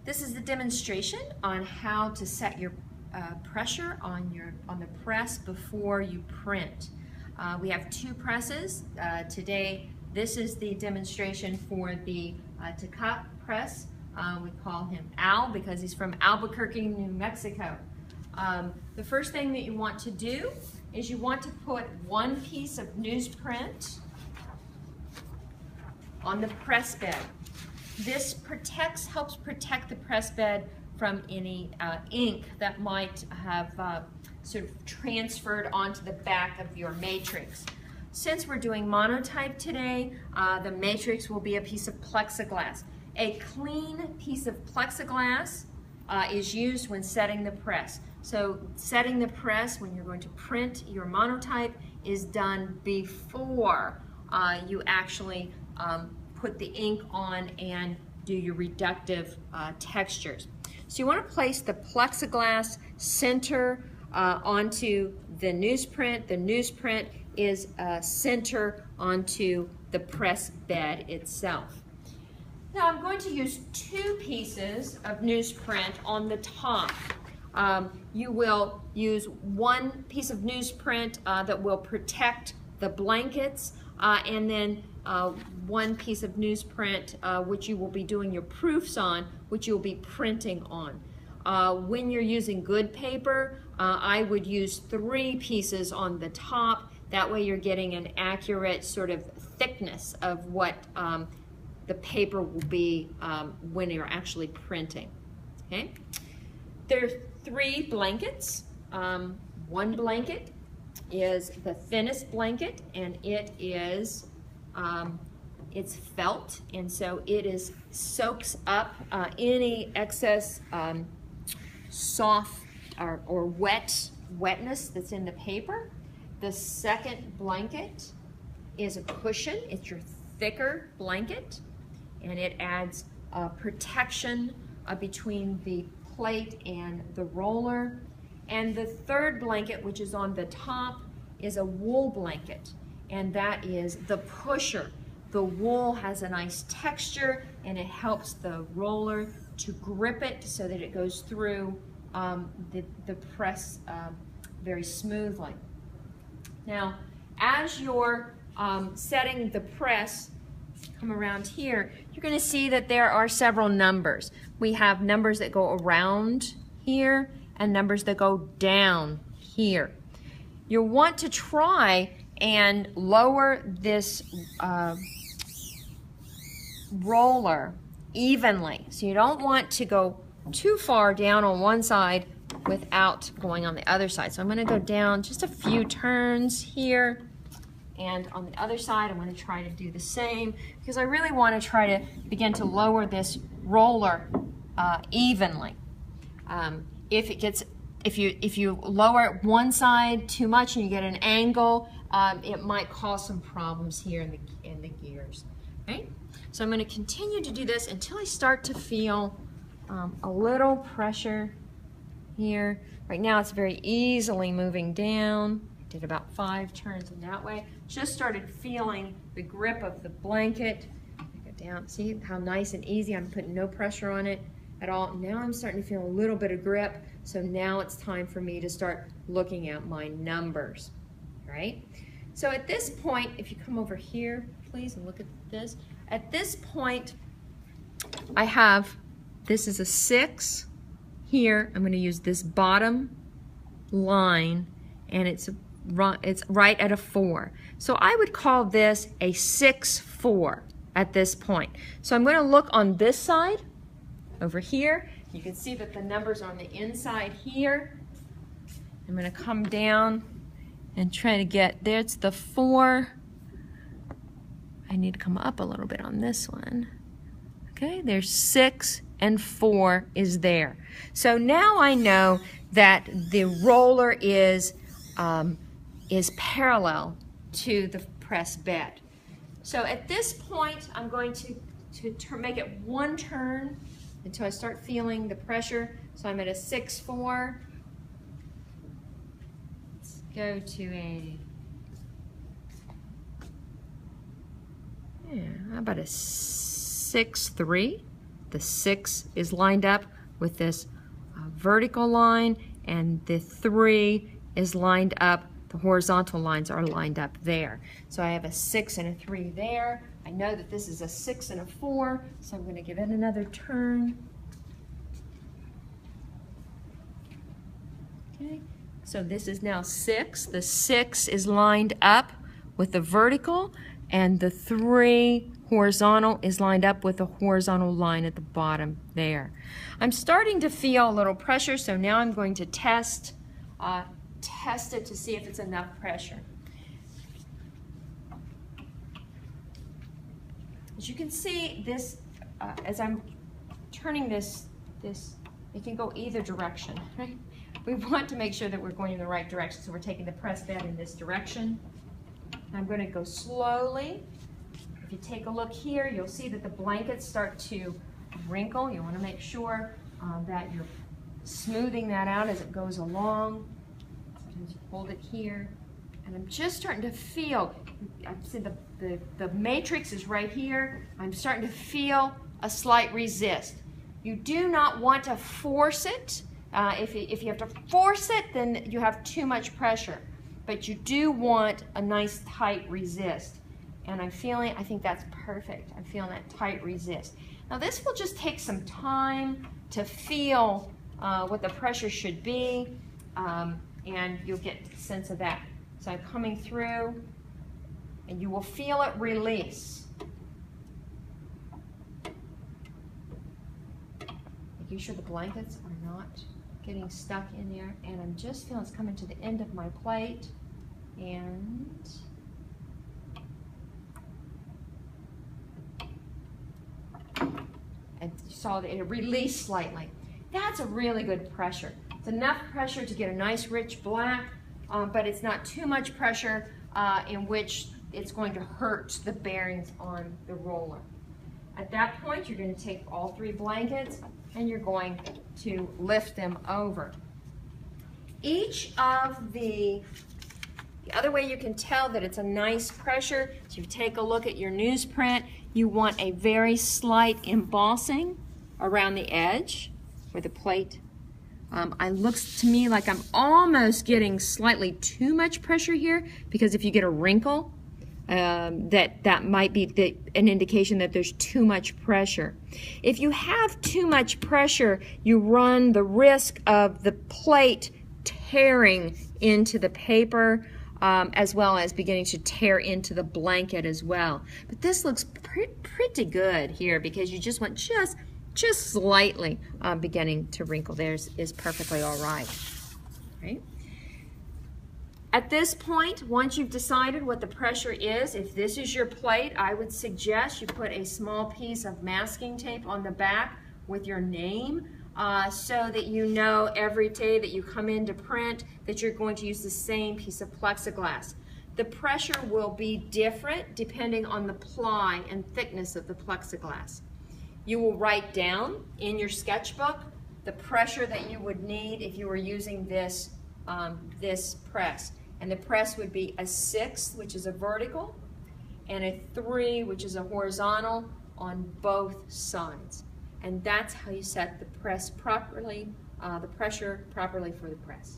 This is the demonstration on how to set your pressure on the press before you print. We have two presses. Today, this is the demonstration for the Tecate press. We call him Al because he's from Albuquerque, New Mexico. The first thing that you want to do is you want to put one piece of newsprint on the press bed. This helps protect the press bed from any ink that might have sort of transferred onto the back of your matrix. Since we're doing monotype today, the matrix will be a piece of plexiglass. A clean piece of plexiglass is used when setting the press. So setting the press when you're going to print your monotype is done before you actually put the ink on and do your reductive textures. So you want to place the plexiglass center onto the newsprint. The newsprint is center onto the press bed itself. Now I'm going to use two pieces of newsprint on the top. You will use one piece of newsprint that will protect the blankets and then one piece of newsprint which you will be doing your proofs on, which you'll be printing on. When you're using good paper, I would use 3 pieces on the top. That way you're getting an accurate sort of thickness of what the paper will be when you're actually printing. Okay? There are 3 blankets. One blanket is the thinnest blanket, and it is it's felt, and so it soaks up any excess soft or wetness that's in the paper. The second blanket is a cushion. It's your thicker blanket, and it adds protection between the plate and the roller. And the third blanket, which is on the top, is a wool blanket, and that is the pusher. The wool has a nice texture, and it helps the roller to grip it so that it goes through the press very smoothly. Now, as you're setting the press, come around here, you're going to see that there are several numbers. We have numbers that go around here and numbers that go down here. You'll want to try and lower this roller evenly. So you don't want to go too far down on one side without going on the other side. So I'm going to go down just a few turns here, and on the other side I'm going to try to do the same, because I really want to try to begin to lower this roller evenly. If you lower it one side too much and you get an angle, it might cause some problems here in the gears. Right? So I'm going to continue to do this until I start to feel a little pressure here. Right now it's very easily moving down. I did about 5 turns in that way. Just started feeling the grip of the blanket. Go down. See how nice and easy? I'm putting no pressure on it at all. Now I'm starting to feel a little bit of grip. So now it's time for me to start looking at my numbers. All right? So at this point, if you come over here, please, and look at this. At this point, I have, this is a 6 here. I'm going to use this bottom line, and it's right at a 4. So I would call this a 6-4 at this point. So I'm going to look on this side over here. You can see that the numbers are on the inside here. I'm going to come down and try to get, there's the 4. I need to come up a little bit on this one. Okay, there's 6 and 4 is there. So now I know that the roller is parallel to the press bed. So at this point, I'm going to make it one turn until I start feeling the pressure. So I'm at a 6-4. Let's go to a, how about a 6-3? the 6 is lined up with this vertical line, and the 3 is lined up, the horizontal lines are lined up there. So I have a 6 and a 3 there. I know that this is a 6 and a 4, so I'm going to give it another turn. Okay, so this is now 6. The 6 is lined up with the vertical, and the 3 horizontal is lined up with the horizontal line at the bottom there. I'm starting to feel a little pressure, so now I'm going to test it to see if it's enough pressure. As you can see, this as I'm turning this, it can go either direction, right? We want to make sure that we're going in the right direction, so we're taking the press bed in this direction. I'm going to go slowly. If you take a look here, you'll see that the blankets start to wrinkle. You want to make sure that you're smoothing that out as it goes along. Sometimes you hold it here. And I'm just starting to feel, I see the matrix is right here. I'm starting to feel a slight resist. You do not want to force it. If you have to force it, then you have too much pressure. But you do want a nice tight resist. And I think that's perfect. I'm feeling that tight resist. Now this will just take some time to feel what the pressure should be, and you'll get a sense of that. So I'm coming through, and you will feel it release. Making sure the blankets are not getting stuck in there, and I'm just feeling it's coming to the end of my plate, and you saw that it released slightly. That's a really good pressure. It's enough pressure to get a nice rich black, but it's not too much pressure in which it's going to hurt the bearings on the roller. At that point, you're going to take all 3 blankets and you're going to lift them over. Each of the other way you can tell that it's a nice pressure, so you take a look at your newsprint, you want a very slight embossing around the edge where the plate. It looks to me like I'm almost getting slightly too much pressure here, because if you get a wrinkle, that might be an indication that there's too much pressure. If you have too much pressure, you run the risk of the plate tearing into the paper, as well as beginning to tear into the blanket as well. But this looks pretty good here, because you just want just slightly beginning to wrinkle. Theirs is perfectly all right. Right? At this point, once you've decided what the pressure is, if this is your plate, I would suggest you put a small piece of masking tape on the back with your name, so that you know every day that you come in to print that you're going to use the same piece of plexiglass. The pressure will be different depending on the ply and thickness of the plexiglass. You will write down in your sketchbook the pressure that you would need if you were using this, this press. And the press would be a 6, which is a vertical, and a 3, which is a horizontal, on both sides. And that's how you set the press properly, the pressure properly for the press.